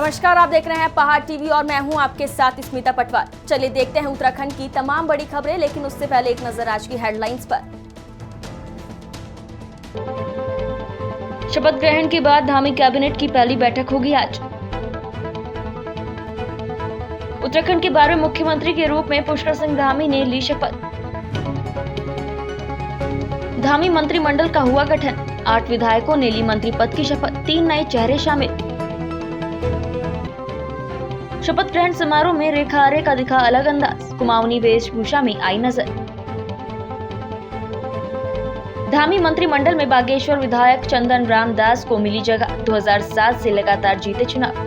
नमस्कार, आप देख रहे हैं पहाड़ टीवी और मैं हूं आपके साथ स्मिता पटवार। चलिए देखते हैं उत्तराखंड की तमाम बड़ी खबरें, लेकिन उससे पहले एक नजर आज की हेडलाइंस पर। शपथ ग्रहण के बाद धामी कैबिनेट की पहली बैठक होगी आज। उत्तराखंड के 12वें मुख्यमंत्री के रूप में पुष्कर सिंह धामी ने ली शपथ। धामी मंत्रिमंडल का हुआ गठन, 8 विधायकों ने ली मंत्री पद की शपथ, 3 नए चेहरे शामिल। शपथ ग्रहण समारोह में रेखा आर्य का दिखा अलग अंदाज, कुमाऊनी वेशभूषा में आई नजर। धामी मंत्रिमंडल में बागेश्वर विधायक चंदन राम दास को मिली जगह, 2007 से लगातार जीते चुनाव।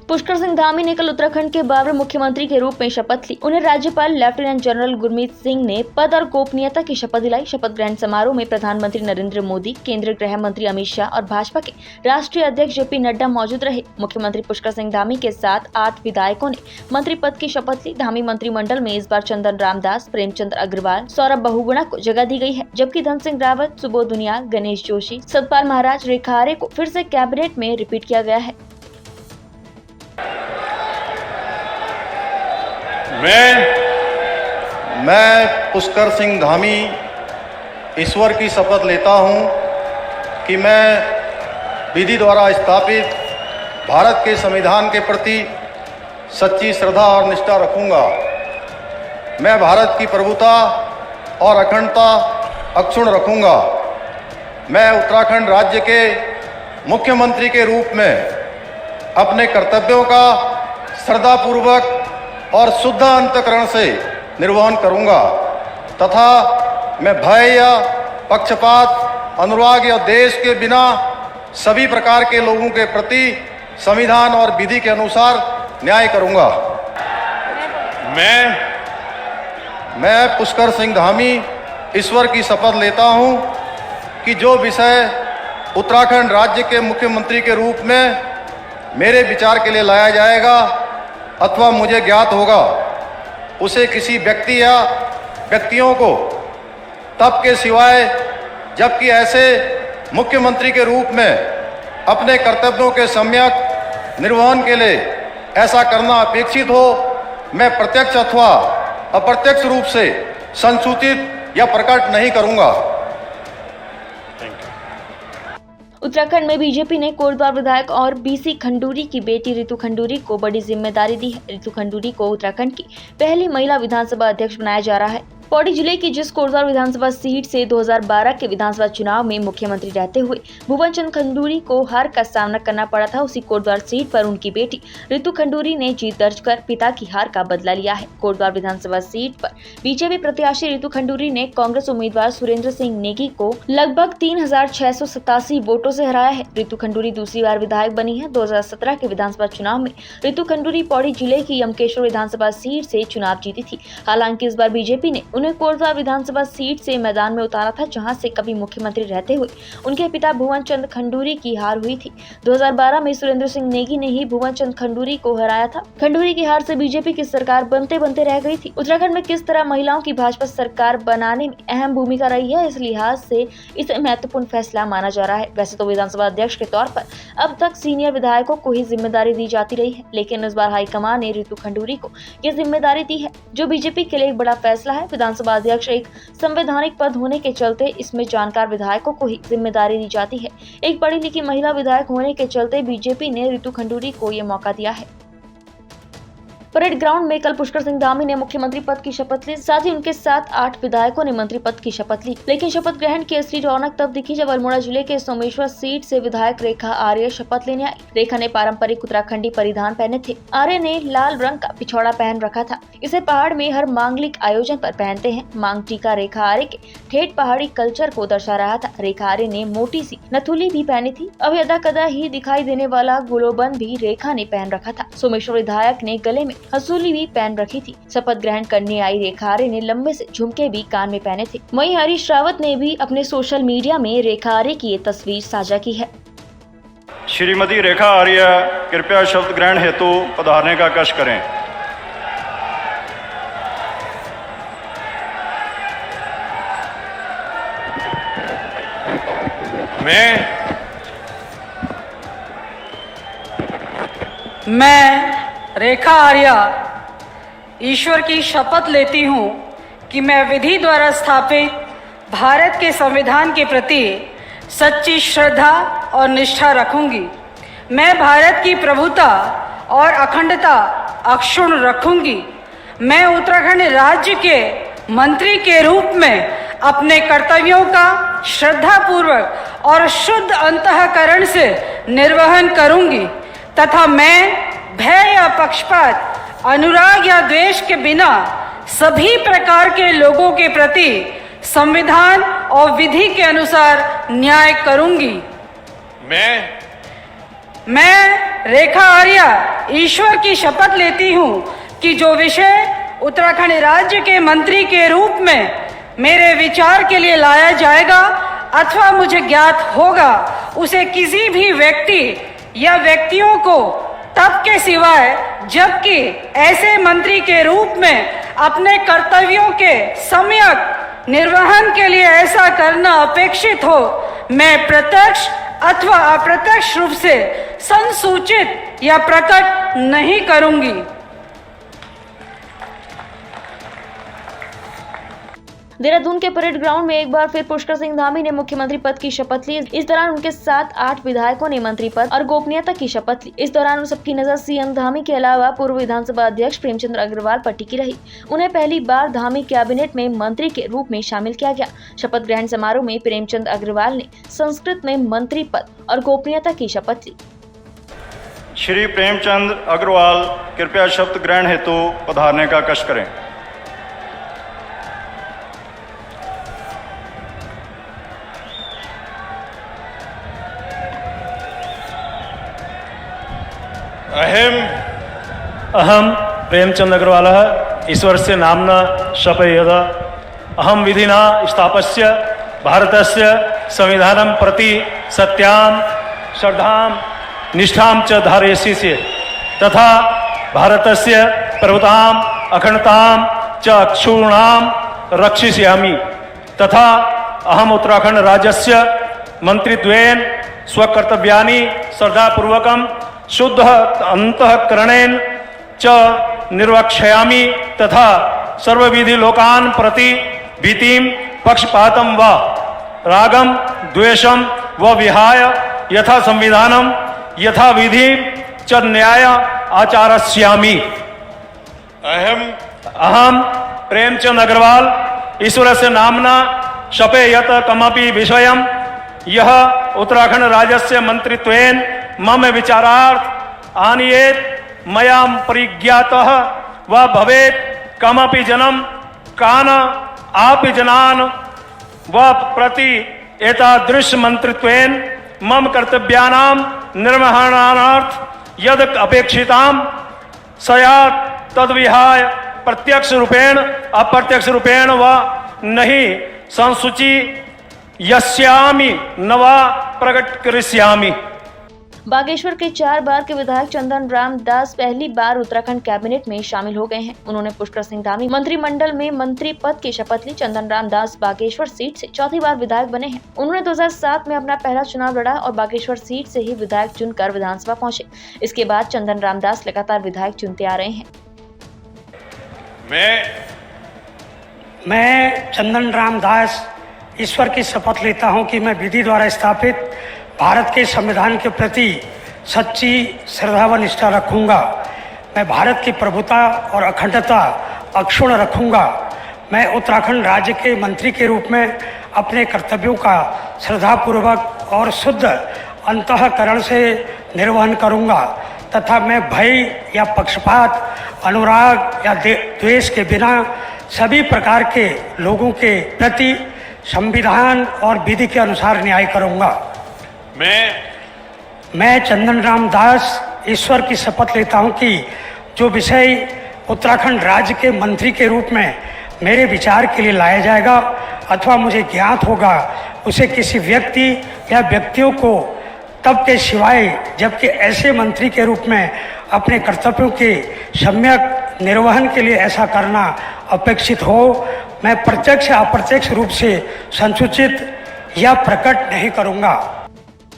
पुष्कर सिंह धामी ने कल उत्तराखंड के 12वें मुख्यमंत्री के रूप में शपथ ली। उन्हें राज्यपाल लेफ्टिनेंट जनरल गुरमीत सिंह ने पद और गोपनीयता की शपथ दिलाई। शपथ ग्रहण समारोह में प्रधानमंत्री नरेंद्र मोदी, केंद्रीय गृह मंत्री अमित शाह और भाजपा के राष्ट्रीय अध्यक्ष जेपी नड्डा मौजूद रहे। मुख्यमंत्री पुष्कर सिंह धामी के साथ 8 विधायकों ने मंत्री पद की शपथ ली। धामी मंत्रिमंडल में इस बार चंदन रामदास, प्रेमचंद्र अग्रवाल, सौरभ बहुगुणा को जगह दी गई है, जबकि धन सिंह रावत, सुबोध दुनियाल, गणेश जोशी, सतपाल महाराज, रेखा आर्य को फिर से कैबिनेट में रिपीट किया गया है। मैं पुष्कर सिंह धामी ईश्वर की शपथ लेता हूं कि मैं विधि द्वारा स्थापित भारत के संविधान के प्रति सच्ची श्रद्धा और निष्ठा रखूंगा। मैं भारत की प्रभुता और अखंडता अक्षुण्ण रखूंगा। मैं उत्तराखंड राज्य के मुख्यमंत्री के रूप में अपने कर्तव्यों का श्रद्धापूर्वक और शुद्ध अंतःकरण से निर्वहन करूंगा तथा मैं भय या पक्षपात, अनुराग या देश के बिना सभी प्रकार के लोगों के प्रति संविधान और विधि के अनुसार न्याय करूंगा। मैं पुष्कर सिंह धामी ईश्वर की शपथ लेता हूं कि जो विषय उत्तराखंड राज्य के मुख्यमंत्री के रूप में मेरे विचार के लिए लाया जाएगा अथवा मुझे ज्ञात होगा, उसे किसी व्यक्ति या व्यक्तियों को तब के सिवाय जबकि ऐसे मुख्यमंत्री के रूप में अपने कर्तव्यों के सम्यक निर्वहन के लिए ऐसा करना अपेक्षित हो, मैं प्रत्यक्ष अथवा अप्रत्यक्ष रूप से संसूचित या प्रकट नहीं करूंगा। उत्तराखंड में बीजेपी ने कोटद्वार विधायक और बीसी खंडूरी की बेटी रितु खंडूरी को बड़ी जिम्मेदारी दी है। रितु खंडूरी को उत्तराखंड की पहली महिला विधानसभा अध्यक्ष बनाया जा रहा है। पौड़ी जिले की जिस कोटद्वार विधानसभा सीट से 2012 के विधानसभा चुनाव में मुख्यमंत्री रहते हुए भुवन चंद खंडूरी को हार का सामना करना पड़ा था, उसी कोटद्वार सीट पर उनकी बेटी रितु खंडूरी ने जीत दर्ज कर पिता की हार का बदला लिया है। कोटद्वार विधानसभा सीट पर बीजेपी प्रत्याशी रितु खंडूरी ने कांग्रेस उम्मीदवार सुरेंद्र सिंह नेगी को लगभग 3687 वोटों से हराया है। रितु खंडूरी दूसरी बार विधायक बनी है। 2017 के विधानसभा चुनाव में रितु खंडूरी पौड़ी जिले की यमकेश्वर विधानसभा सीट से चुनाव जीती थी। हालांकि इस बार बीजेपी ने उन्हें कोटद्वार विधानसभा सीट से मैदान में उतारा था, जहां से कभी मुख्यमंत्री रहते हुए उनके पिता भुवन चंद खंडूरी की हार हुई थी। 2012 में सुरेंद्र सिंह नेगी ने ही भुवन चंद खंडूरी को हराया था। खंडूरी की हार से बीजेपी की सरकार बनते बनते रह गई थी। उत्तराखंड में किस तरह महिलाओं की भाजपा सरकार बनाने में अहम भूमिका रही है, इस लिहाज से इसे महत्वपूर्ण फैसला माना जा रहा है। वैसे तो विधानसभा अध्यक्ष के तौर पर अब तक सीनियर विधायकों को ही जिम्मेदारी दी जाती रही है, लेकिन इस बार हाईकमान ने रितु खंडूरी को ये जिम्मेदारी दी है, जो बीजेपी के लिए एक बड़ा फैसला है। विधानसभा अध्यक्ष एक संवैधानिक पद होने के चलते इसमें जानकार विधायकों को ही जिम्मेदारी दी जाती है। एक पढ़ी लिखी महिला विधायक होने के चलते बीजेपी ने रितु खंडूरी को ये मौका दिया है। परेड ग्राउंड में कल पुष्कर सिंह धामी ने मुख्यमंत्री पद की शपथ ली। साथ ही उनके साथ 8 विधायकों ने मंत्री पद की शपथ ली। लेकिन शपथ ग्रहण की असली रौनक तब दिखी जब अल्मोड़ा जिले के सोमेश्वर सीट से विधायक रेखा आर्य शपथ लेने आई। रेखा ने पारंपरिक उत्तराखंडी परिधान पहने थे। आर्य ने लाल रंग का पिछौड़ा पहन रखा था। इसे पहाड़ में हर मांगलिक आयोजन पर पहनते हैं। मांग टीका रेखा आर्य के ठेठ पहाड़ी कल्चर को दर्शा रहा था। रेखा आर्य ने मोटी सी नथुली भी पहनी थी। अब यदा कदा ही दिखाई देने वाला गुलोबंद भी रेखा ने पहन रखा था। सोमेश्वर विधायक ने गले में हसूली भी पहन रखी थी। शपथ ग्रहण करने आई रेखा आर्य ने लंबे से झुमके भी कान में पहने थे। वहीं हरीश रावत ने भी अपने सोशल मीडिया में रेखा आर्य की ये तस्वीर साझा की है। श्रीमती रेखा आर्य कृपया शपथ ग्रहण हेतु पधारने का कष्ट करें। मैं रेखा आर्या ईश्वर की शपथ लेती हूँ कि मैं विधि द्वारा स्थापित भारत के संविधान के प्रति सच्ची श्रद्धा और निष्ठा रखूंगी। मैं भारत की प्रभुता और अखंडता अक्षुण्ण रखूंगी। मैं उत्तराखंड राज्य के मंत्री के रूप में अपने कर्तव्यों का श्रद्धापूर्वक और शुद्ध अंतःकरण से निर्वहन करूंगी तथा मैं भय या पक्षपात, अनुराग या द्वेष के बिना सभी प्रकार के लोगों के प्रति संविधान और विधि के अनुसार न्याय करूंगी। मैं रेखा आर्या ईश्वर की शपथ लेती हूँ कि जो विषय उत्तराखंड राज्य के मंत्री के रूप में मेरे विचार के लिए लाया जाएगा अथवा मुझे ज्ञात होगा, उसे किसी भी व्यक्ति या व्यक्तियों को तब के सिवाय जबकि ऐसे मंत्री के रूप में अपने कर्तव्यों के सम्यक निर्वहन के लिए ऐसा करना अपेक्षित हो, मैं प्रत्यक्ष अथवा अप्रत्यक्ष रूप से संसूचित या प्रकट नहीं करूंगी। देहरादून के परेड ग्राउंड में एक बार फिर पुष्कर सिंह धामी ने मुख्यमंत्री पद की शपथ ली। इस दौरान उनके साथ 8 विधायकों ने मंत्री पद और गोपनीयता की शपथ ली। इस दौरान सबकी नजर सीएम धामी के अलावा पूर्व विधानसभा अध्यक्ष प्रेमचंद अग्रवाल पर टिकी रही। उन्हें पहली बार धामी कैबिनेट में मंत्री के रूप में शामिल किया गया। शपथ ग्रहण समारोह में प्रेमचंद अग्रवाल ने संस्कृत में मंत्री पद और गोपनीयता की शपथ ली। श्री प्रेमचंद अग्रवाल कृपया शपथ ग्रहण हेतु पधारने का कष्ट करें। अहम प्रेमचंद अग्रवाल ईश्वर से नामना शपयेद अहम विधिना स्थापस्य भारतस्य संविधानं प्रति सत्यां श्रद्धां निष्ठां च धारयिष्ये तथा भारतस्य प्रभुतां अखंडतां च अक्षुण्णां रक्षिष्यामि तथा अहम उत्तराखंड राज्यस्य मंत्रित्वेन स्वकर्तव्यानि श्रद्धापूर्वकं शुद्ध अंतःकरणेन च निर्वक्ष्यामि तथा सर्वविधि लोकान् प्रति भीतिं पक्षपातं व रागं द्वेषं व विहाय यथा संविधानं यथा विधि च न्याय आचरिष्यामि। अहम प्रेमचंद अग्रवाल ईश्वर से नामना शपयत कमपि विषयं यह उत्तराखंड राज्यस्य मंत्रित्वेन मम विचारार्थ आनीयेत मया परिज्ञातः व भवेत् कमपि जनं कान आपि जनान् व प्रति एतादृश मंत्रित्वेन मम कर्तव्यानां निर्वहणार्थ यद अपेक्षितां स्यात् तद्विहाय प्रत्यक्ष रूपेण अप्रत्यक्ष रूपेण व नहीं संसूची यस्यामि न वा प्रकट करिष्यामि। बागेश्वर के 4 बार के विधायक चंदन राम दास पहली बार उत्तराखंड कैबिनेट में शामिल हो गए हैं। उन्होंने पुष्कर सिंह धामी मंत्रिमंडल में मंत्री पद की शपथ ली। चंदन राम दास बागेश्वर सीट से 4थी बार विधायक बने हैं। उन्होंने 2007 में अपना पहला चुनाव लड़ा और बागेश्वर सीट से ही विधायक चुनकर विधानसभा पहुंचे। इसके बाद चंदन राम दास लगातार विधायक चुनते आ रहे हैं। मैं चंदन राम दास ईश्वर की शपथ लेता हूं कि मैं विधि द्वारा स्थापित भारत के संविधान के प्रति सच्ची श्रद्धा व निष्ठा रखूंगा। मैं भारत की प्रभुता और अखंडता अक्षुण्ण रखूंगा। मैं उत्तराखंड राज्य के मंत्री के रूप में अपने कर्तव्यों का श्रद्धापूर्वक और शुद्ध अंतःकरण से निर्वहन करूंगा तथा मैं भय या पक्षपात, अनुराग या द्वेष के बिना सभी प्रकार के लोगों के प्रति संविधान और विधि के अनुसार न्याय करूंगा। मैं चंदन राम दास ईश्वर की शपथ लेता हूं कि जो विषय उत्तराखंड राज्य के मंत्री के रूप में मेरे विचार के लिए लाया जाएगा अथवा मुझे ज्ञात होगा, उसे किसी व्यक्ति या व्यक्तियों को तब के सिवाय जबकि ऐसे मंत्री के रूप में अपने कर्तव्यों के सम्यक निर्वहन के लिए ऐसा करना अपेक्षित हो, मैं प्रत्यक्ष या अप्रत्यक्ष रूप से संसूचित या प्रकट नहीं करूंगा।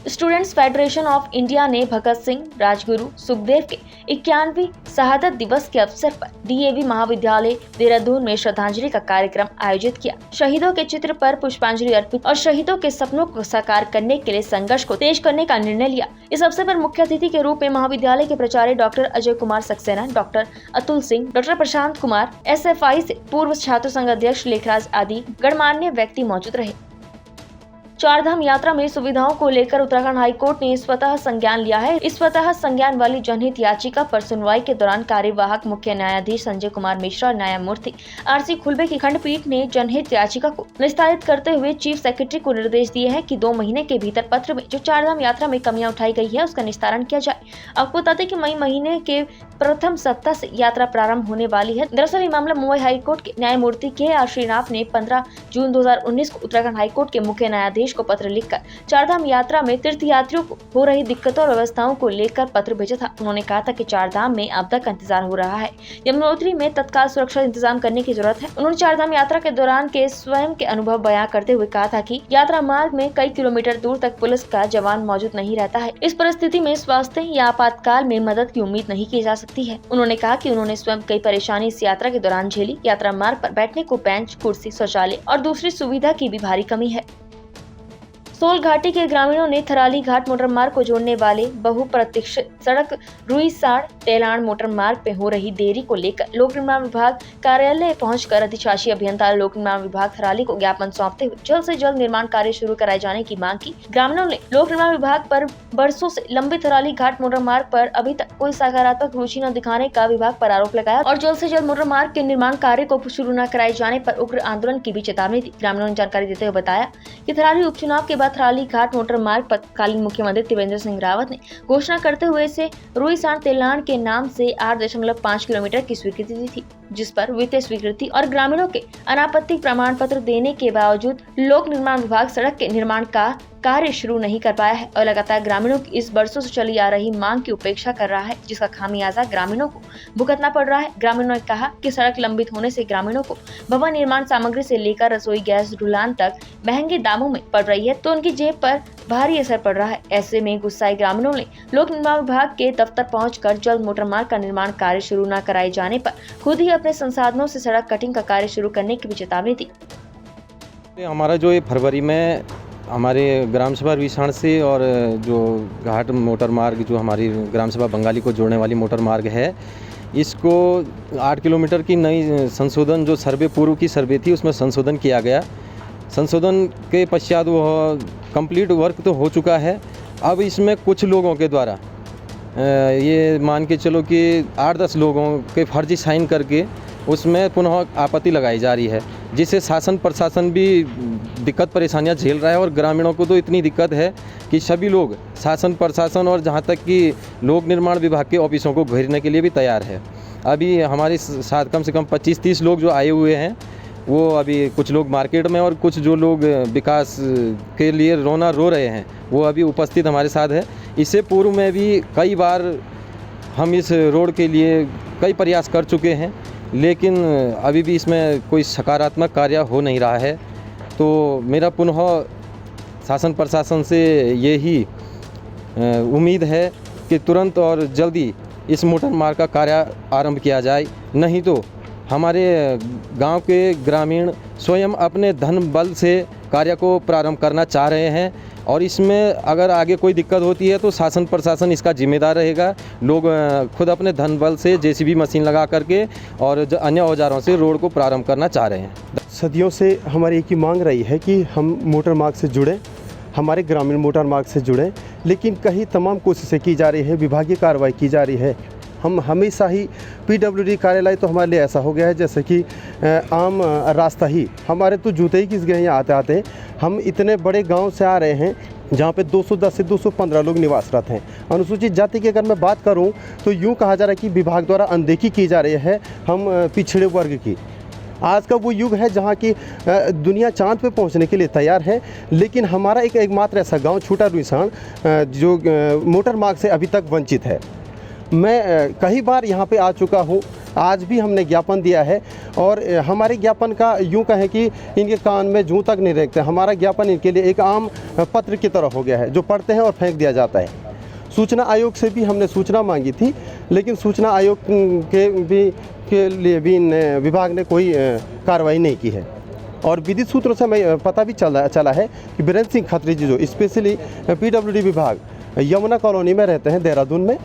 स्टूडेंट्स फेडरेशन ऑफ इंडिया ने भगत सिंह, राजगुरु, सुखदेव के 91वीं शहादत दिवस के अवसर पर DAV महाविद्यालय देहरादून में श्रद्धांजलि का कार्यक्रम आयोजित किया। शहीदों के चित्र पर पुष्पांजलि अर्पित और शहीदों के सपनों को साकार करने के लिए संघर्ष को तेज करने का निर्णय लिया। इस अवसर पर मुख्य अतिथि के रूप में महाविद्यालय के प्राचार्य doctor Ajay Kumar Saxena, doctor Atul Singh, doctor Prashant Kumar, SFI से पूर्व छात्र संघ अध्यक्ष लेखराज आदि गणमान्य व्यक्ति मौजूद रहे। चारधाम यात्रा में सुविधाओं को लेकर उत्तराखंड हाईकोर्ट ने स्वतः संज्ञान लिया है। इस स्वतः संज्ञान वाली जनहित याचिका पर सुनवाई के दौरान कार्यवाहक मुख्य न्यायाधीश संजय कुमार मिश्रा और न्यायमूर्ति RC खुल्बे की खंडपीठ ने जनहित याचिका को निस्तारित करते हुए चीफ सेक्रेटरी को निर्देश दिए हैं कि 2 महीने के भीतर पत्र में जो चारधाम यात्रा में कमियां उठाई गई है उसका निस्तारण किया जाए। आपको बता दें कि मई महीने के प्रथम सप्ताह से यात्रा प्रारंभ होने वाली है। दरअसल ये मामला मुंबई हाईकोर्ट के न्यायमूर्ति KR श्रीनाथ ने 15 जून 2019 को उत्तराखंड हाईकोर्ट के मुख्य न्यायाधीश को पत्र लिखकर चारधाम यात्रा में तीर्थयात्रियों को हो रही दिक्कतों और व्यवस्थाओं को लेकर पत्र भेजा था। उन्होंने कहा था कि चारधाम में आपदा का इंतजार हो रहा है, यमुनोत्री में तत्काल सुरक्षा इंतजाम करने की जरूरत है। उन्होंने चारधाम यात्रा के दौरान के स्वयं के अनुभव बयां करते हुए कहा था कि यात्रा मार्ग में कई किलोमीटर दूर तक पुलिस का जवान मौजूद नहीं रहता है। इस परिस्थिति में स्वास्थ्य या आपातकाल में मदद की उम्मीद नहीं की जा सकती है। उन्होंने कहा कि उन्होंने स्वयं कई परेशानी इस यात्रा के दौरान झेली। यात्रा मार्ग पर बैठने को बेंच, कुर्सी, शौचालय और दूसरी सुविधा की भी भारी कमी है। सोल घाटी के ग्रामीणों ने थराली घाट मोटर मार्ग को जोड़ने वाले बहुप्रतीक्षित सड़क रुईसाड़ तेलाण मोटर मार्ग पे हो रही देरी को लेकर लोक निर्माण विभाग कार्यालय पहुंचकर अधिशासी अभियंता लोक निर्माण विभाग थराली को ज्ञापन सौंपते हुए जल्द से जल्द निर्माण कार्य शुरू कराए जाने की मांग की। ग्रामीणों ने लोक निर्माण विभाग पर बरसों से लंबे थराली घाट मोटर मार्ग पर अभी तक कोई सकारात्मक रुचि न दिखाने का विभाग पर आरोप लगाया और जल्द से जल्द मोटर मार्ग के निर्माण कार्य को शुरू न कराए जाने पर उग्र आंदोलन की भी चेतावनी दी। ग्रामीणों ने जानकारी देते हुए बताया कि थराली उपचुनाव के बाद थराली घाट मोटर मार्ग पर तत्कालीन मुख्यमंत्री त्रिवेंद्र सिंह रावत ने घोषणा करते हुए इसे रुईसाड़ तेलाण के नाम से 8.5 किलोमीटर की स्वीकृति दी थी, जिस पर वित्तीय स्वीकृति और ग्रामीणों के अनापत्ति प्रमाण पत्र देने के बावजूद लोक निर्माण विभाग सड़क के निर्माण का कार्य शुरू नहीं कर पाया है और लगातार ग्रामीणों की इस बरसों से चली आ रही मांग की उपेक्षा कर रहा है, जिसका खामियाजा ग्रामीणों को भुगतना पड़ रहा है। ग्रामीणों ने कहा कि सड़क लंबित होने से ग्रामीणों को भवन निर्माण सामग्री से लेकर रसोई गैस ढुलान तक महंगे दामों में पड़ रही है, तो उनकी जेब पर भारी असर पड़ रहा है। ऐसे में गुस्साए ग्रामीणों ने लोक निर्माण विभाग के दफ्तर पहुंचकर जल्द मोटर मार्ग का निर्माण कार्य शुरू न कराए जाने पर खुद ही अपने संसाधनों से सड़क कटिंग का कार्य शुरू करने की भी चेतावनी दी। हमारा जो फरवरी में हमारे ग्राम सभा रुईसाड़ से और जो घाट मोटर मार्ग जो हमारी ग्राम सभा बंगाली को जोड़ने वाली मोटर मार्ग है, इसको 8 किलोमीटर की नई संशोधन जो सर्वे पूर्व की सर्वे थी उसमें संशोधन किया गया। संशोधन के पश्चात वो कंप्लीट वर्क तो हो चुका है। अब इसमें कुछ लोगों के द्वारा ये मान के चलो कि 8-10 लोगों के फर्जी साइन करके उसमें पुनः आपत्ति लगाई जा रही है, जिससे शासन प्रशासन भी दिक्कत परेशानियां झेल रहा है और ग्रामीणों को तो इतनी दिक्कत है कि सभी लोग शासन प्रशासन और जहां तक कि लोक निर्माण विभाग के ऑफिसों को घेरने के लिए भी तैयार है। अभी हमारे साथ कम से कम 25-30 लोग जो आए हुए हैं, वो अभी कुछ लोग मार्केट में और कुछ जो लोग विकास के लिए रोना रो रहे हैं वो अभी उपस्थित हमारे साथ है। इससे पूर्व में भी कई बार हम इस रोड के लिए कई प्रयास कर चुके हैं, लेकिन अभी भी इसमें कोई सकारात्मक कार्य हो नहीं रहा है। तो मेरा पुनः शासन प्रशासन से यही उम्मीद है कि तुरंत और जल्दी इस मोटर मार्ग का कार्य आरंभ किया जाए, नहीं तो हमारे गांव के ग्रामीण स्वयं अपने धन बल से कार्य को प्रारंभ करना चाह रहे हैं और इसमें अगर आगे कोई दिक्कत होती है तो शासन प्रशासन इसका जिम्मेदार रहेगा। लोग खुद अपने धन बल से JCB मशीन लगा करके और अन्य औजारों से रोड को प्रारंभ करना चाह रहे हैं। सदियों से हमारी एक ही मांग रही है कि हम मोटर मार्ग से जुड़ें, हमारे ग्रामीण मोटर मार्ग से जुड़ें, लेकिन कहीं तमाम कोशिशें की जा रही है, विभागीय कार्रवाई की जा रही है। हम हमेशा ही PWD कार्यालय तो हमारे लिए ऐसा हो गया है जैसे कि आम रास्ता ही, हमारे तो जूते ही किस गए यहाँ आते आते। हम इतने बड़े गांव से आ रहे हैं जहाँ पे 210 से 215 लोग निवासरत हैं। अनुसूचित जाति की अगर मैं बात करूं तो यूँ कहा जा रहा है कि विभाग द्वारा अनदेखी की जा रही है हम पिछड़े वर्ग की। आज का वो युग है जहाँ की दुनिया चांद पे पहुँचने के लिए तैयार है, लेकिन हमारा एकमात्र ऐसा गाँव छोटा रुईसाड़ जो मोटर मार्ग से अभी तक वंचित है। मैं कई बार यहाँ पे आ चुका हूँ, आज भी हमने ज्ञापन दिया है और हमारे ज्ञापन का यूँ कहें कि इनके कान में जूं तक नहीं रखते। हमारा ज्ञापन इनके लिए एक आम पत्र की तरह हो गया है जो पढ़ते हैं और फेंक दिया जाता है। सूचना आयोग से भी हमने सूचना मांगी थी, लेकिन सूचना आयोग के लिए भी विभाग ने कोई कार्रवाई नहीं की है। और विदित सूत्रों से हमें पता भी चला है कि बीरेंद्र सिंह खत्री जी जो स्पेशली पीडब्ल्यूडी विभाग यमुना कॉलोनी में रहते हैं देहरादून में,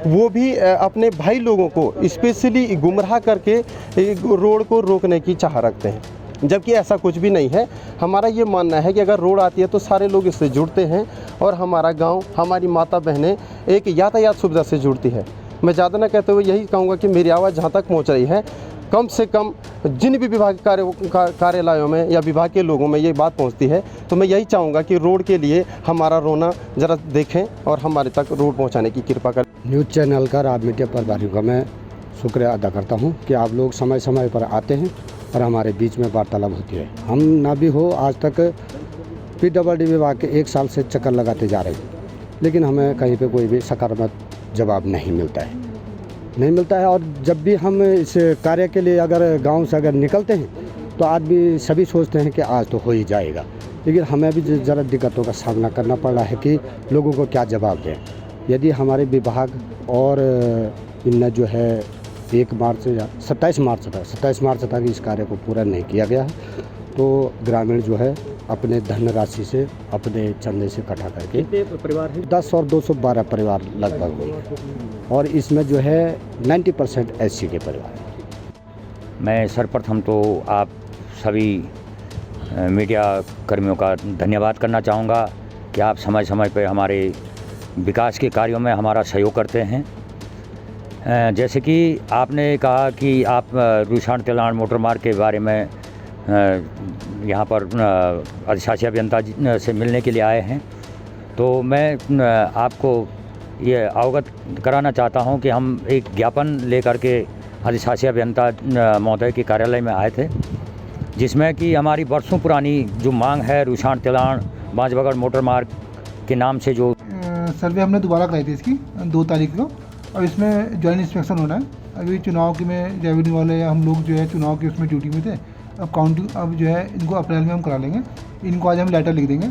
वो भी अपने भाई लोगों को स्पेशली गुमराह करके रोड को रोकने की चाह रखते हैं, जबकि ऐसा कुछ भी नहीं है। हमारा ये मानना है कि अगर रोड आती है तो सारे लोग इससे जुड़ते हैं और हमारा गांव, हमारी माता बहनें एक यातायात सुविधा से जुड़ती है। मैं ज़्यादा ना कहते हुए यही कहूँगा कि मेरी आवाज़ जहाँ तक पहुँच रही है, कम से कम जिन भी विभाग कार्यालयों में या विभाग के लोगों में ये बात पहुंचती है, तो मैं यही चाहूँगा कि रोड के लिए हमारा रोना ज़रा देखें और हमारे तक रोड पहुंचाने की कृपा करें। न्यूज़ चैनल का आप मीडिया प्रभारियों का मैं शुक्रिया अदा करता हूं कि आप लोग समय समय पर आते हैं और हमारे बीच में वार्तालाप होती है। हम ना भी हो, आज तक पीडब्ल्यूडी विभाग के 1 साल से चक्कर लगाते जा रहे हैं, लेकिन हमें कहीं पे कोई भी सकारात्मक जवाब नहीं मिलता है। और जब भी हम इस कार्य के लिए अगर गांव से अगर निकलते हैं तो आदमी सभी सोचते हैं कि आज तो हो ही जाएगा, लेकिन हमें भी ज़रा दिक्कतों का सामना करना पड़ रहा है कि लोगों को क्या जवाब दें। यदि हमारे विभाग और इनने जो है 1 मार्च या 27 मार्च तक इस कार्य को पूरा नहीं किया गया है, तो ग्रामीण जो है अपने धनराशि से, अपने चंदे से इकट्ठा करके परिवार है 10 और 212 परिवार लगभग हुए, और इसमें जो है 90% SC के परिवार हैं। मैं सर्वप्रथम तो आप सभी मीडिया कर्मियों का धन्यवाद करना चाहूँगा कि आप समय समय पर हमारे विकास के कार्यों में हमारा सहयोग करते हैं। जैसे कि आपने कहा कि आप रूसाण तिलाण मोटर मार्ग के बारे में यहाँ पर अधिशासी अभियंता से मिलने के लिए आए हैं, तो मैं आपको ये अवगत कराना चाहता हूँ कि हम एक ज्ञापन लेकर के अधिशासी अभियंता महोदय के कार्यालय में आए थे, जिसमें कि हमारी वर्षों पुरानी जो मांग है रूसाण तिलाण बांजबगड़ मोटर मार्ग के नाम से जो सर्वे हमने दोबारा कराई थी इसकी 2 तारीख को, और इसमें जॉइंट इंस्पेक्शन होना है। अभी चुनाव की में रेवेन्यू वाले हम लोग जो है चुनाव की उसमें ड्यूटी में थे, अब काउंटिंग अब जो है इनको अप्रैल में हम करा लेंगे। इनको आज हम लेटर लिख देंगे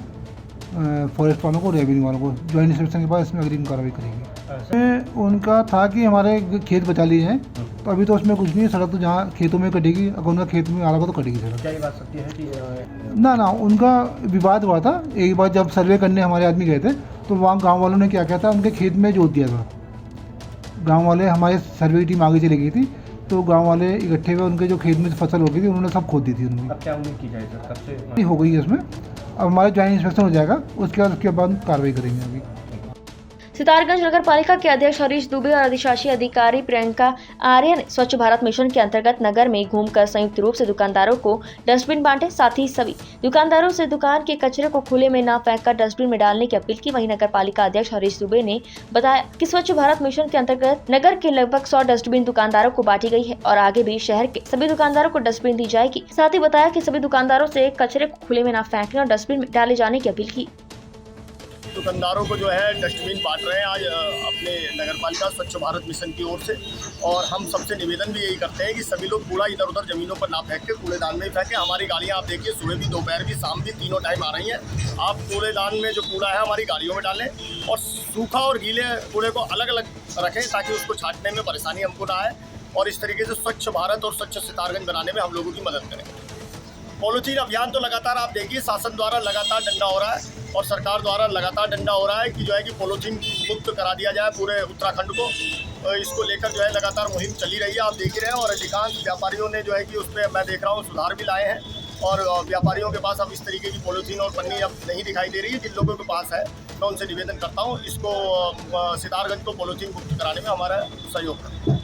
फॉरेस्ट वालों को, रेवेन्यू वालों को, जॉइंट इंस्पेक्शन के बाद इसमें अग्रिम कार्रवाई करेंगे। उनका था कि हमारे खेत बचा लिए हैं, तो अभी तो उसमें कुछ नहीं है। सड़क तो जहाँ खेतों में कटेगी, अगर उनका खेत में आ रहा तो कटेगी सड़क। क्या ये बात सत्य है कि ना उनका विवाद हुआ था। एक बार जब सर्वे करने हमारे आदमी गए थे, तो वहाँ गाँव वालों ने क्या किया था, उनके खेत में जोत दिया था। गाँव वाले, हमारे सर्वे की टीम आगे चली गई थी, तो गांव वाले इकट्ठे हुए, उनके जो खेत में फसल हो गई थी उन्होंने सब खोद दी थी उन्होंने। अब क्या उम्मीद की जाए सर, कब से हो गई है उसमें। अब हमारा जॉइंट इंस्पेक्शन हो जाएगा, उसके बाद कार्रवाई करेंगे अभी। सितारगंज नगर पालिका के अध्यक्ष हरीश दुबे और अधिशासी अधिकारी प्रियंका आर्य ने स्वच्छ भारत मिशन के अंतर्गत नगर में घूमकर संयुक्त रूप से दुकानदारों को डस्टबिन बांटे। साथ ही सभी दुकानदारों से दुकान के कचरे को खुले में न फेंककर डस्टबिन में डालने की अपील की। वहीं नगर पालिका अध्यक्ष हरीश दुबे ने बताया कि स्वच्छ भारत मिशन के अंतर्गत नगर के लगभग 100 डस्टबिन दुकानदारों को बांटी गई है और आगे भी शहर के सभी दुकानदारों को डस्टबिन दी जाएगी। साथ ही बताया कि सभी दुकानदारों से कचरे को खुले में न फेंकने और डस्टबिन में डाले जाने की अपील की। दुकानदारों को जो है डस्टबिन बांट रहे हैं आज अपने नगरपालिका स्वच्छ भारत मिशन की ओर से, और हम सबसे निवेदन भी यही करते हैं कि सभी लोग कूड़ा इधर उधर जमीनों पर ना फेंक के कूड़ेदान में ही फेंकें। हमारी गाड़ियाँ आप देखिए सुबह भी, दोपहर भी, शाम भी, तीनों टाइम आ रही हैं। आप कूड़ेदान में जो कूड़ा है हमारी गाड़ियों में डालें और सूखा और गीले कूड़े को अलग अलग रखें ताकि उसको छांटने में परेशानी हमको ना आए, और इस तरीके से स्वच्छ भारत और स्वच्छ सितारगंज बनाने में हम लोगों की मदद करें। पॉलीथीन अभियान तो लगातार आप देखिए शासन द्वारा लगातार डंडा हो रहा है और सरकार द्वारा लगातार डंडा हो रहा है कि जो है कि पॉलीथीन मुक्त करा दिया जाए पूरे उत्तराखंड को। इसको लेकर जो है लगातार मुहिम चली रही है, आप देख ही रहे हैं। और अधिकांश व्यापारियों ने जो है कि उस पर मैं देख रहा हूँ सुधार भी लाए हैं, और व्यापारियों के पास अब इस तरीके की पॉलीथीन और पन्नी अब नहीं दिखाई दे रही है। जिन लोगों के पास है मैं उनसे निवेदन करता हूँ इसको सितारगंज को पॉलीथीन मुक्त कराने में हमारा सहयोग करें।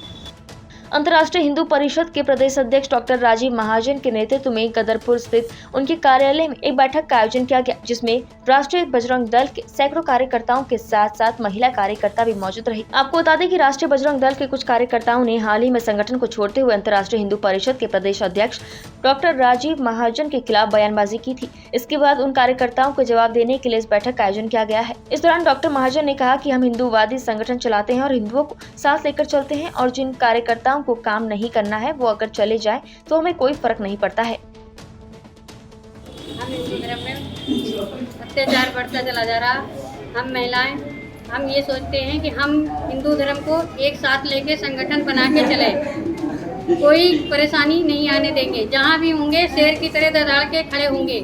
अंतर्राष्ट्रीय हिंदू परिषद के प्रदेश अध्यक्ष डॉक्टर राजीव महाजन के नेतृत्व में गदरपुर स्थित उनके कार्यालय में एक बैठक का आयोजन किया गया, जिसमें राष्ट्रीय बजरंग दल के सैकड़ों कार्यकर्ताओं के साथ साथ महिला कार्यकर्ता भी मौजूद रही। आपको बता दें कि राष्ट्रीय बजरंग दल के कुछ कार्यकर्ताओं ने हाल ही में संगठन को छोड़ते हुए अंतर्राष्ट्रीय हिंदू परिषद के प्रदेश अध्यक्ष डॉक्टर राजीव महाजन के खिलाफ बयानबाजी की थी। इसके बाद उन कार्यकर्ताओं को जवाब देने के लिए इस बैठक का आयोजन किया गया है। इस दौरान डॉक्टर महाजन ने कहा कि हम हिंदूवादी संगठन चलाते हैं और हिंदुओं को साथ लेकर चलते हैं, और जिन कार्यकर्ताओं को काम नहीं करना है वो अगर चले जाए तो हमें कोई फर्क नहीं पड़ता है। हम हिंदू धर्म में अत्याचार बढ़ता चला जा रहा। हम महिलाएं हम ये सोचते हैं कि हम हिंदू धर्म को एक साथ लेके संगठन बना के चले, कोई परेशानी नहीं आने देंगे। जहाँ भी होंगे शेर की तरह दराड़ के खड़े होंगे।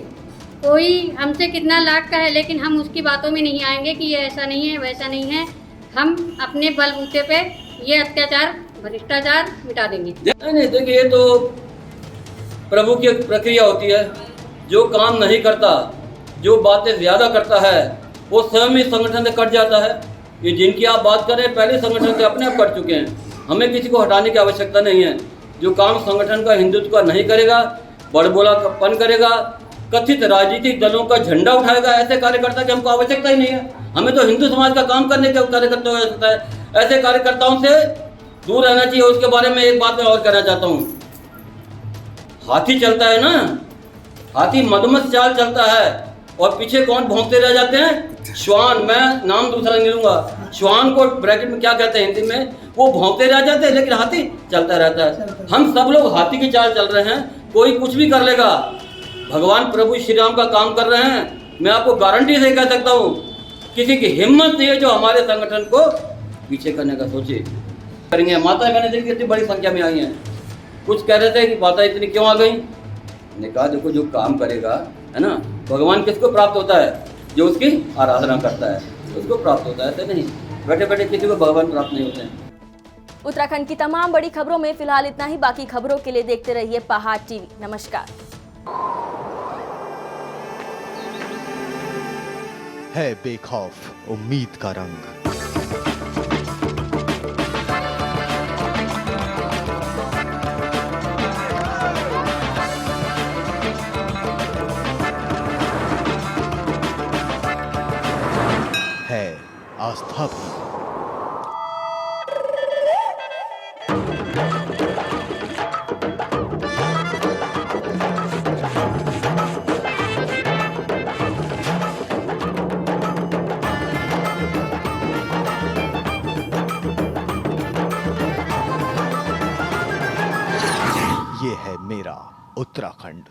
कोई हमसे कितना लाख का है लेकिन हम उसकी बातों में नहीं आएंगे कि ये ऐसा नहीं है वैसा नहीं है। हम अपने बलबूते पे ये अत्याचार भ्रष्टाचार मिटा देंगे। नहीं देखिए, ये तो प्रभु की प्रक्रिया होती है। जो काम नहीं करता, जो बातें ज़्यादा करता है, वो स्वयं ही संगठन से कट जाता है। ये जिनकी आप बात कर रहे हैं पहले संगठन से अपने आप कट चुके हैं। हमें किसी को हटाने की आवश्यकता नहीं है। जो काम संगठन का हिंदुत्व का नहीं करेगा, बड़बोलापन करेगा, कथित राजनीतिक दलों का झंडा उठाएगा, ऐसे कार्यकर्ता की हमको आवश्यकता ही नहीं है। हमें तो हिंदू समाज का काम करने के कार्यकर्ता हो सकता है। ऐसे कार्यकर्ताओं से दूर रहना चाहिए। उसके बारे में एक बात मैं और कहना चाहता हूँ। हाथी चलता है ना, हाथी मधुमक्खी चाल चलता है और पीछे कौन भौंकते रह जाते हैं? श्वान। मैं नाम दूसरा नहीं लूंगा। श्वान को ब्रैकेट में क्या कहते हैं हिंदी में? वो भौंकते रह जाते हैं लेकिन हाथी चलता रहता है। हम सब लोग हाथी की चाल चल रहे हैं। कोई कुछ भी कर लेगा। भगवान प्रभु श्री राम का काम कर रहे हैं। मैं आपको गारंटी से कह सकता हूँ, किसी की हिम्मत नहीं है जो हमारे संगठन को पीछे करने का सोचे। करेंगे। माता बहनें देखिए कितनी बड़ी संख्या में आई हैं। कुछ कह रहे थे कि माता इतनी क्यों आ गई? ने कहा देखो, जो काम करेगा है ना, भगवान किसको प्राप्त होता है? जो उसकी आराधना करता है उसको प्राप्त होता है। ऐसे नहीं बैठे बैठे किसी को भगवान प्राप्त नहीं होते हैं। उत्तराखंड की तमाम बड़ी खबरों में फिलहाल इतना ही। बाकी खबरों के लिए देखते रहिए पहाड़ टीवी। नमस्कार। है बेखौफ उम्मीद का रंग। है आस्था भी। ये है मेरा उत्तराखंड।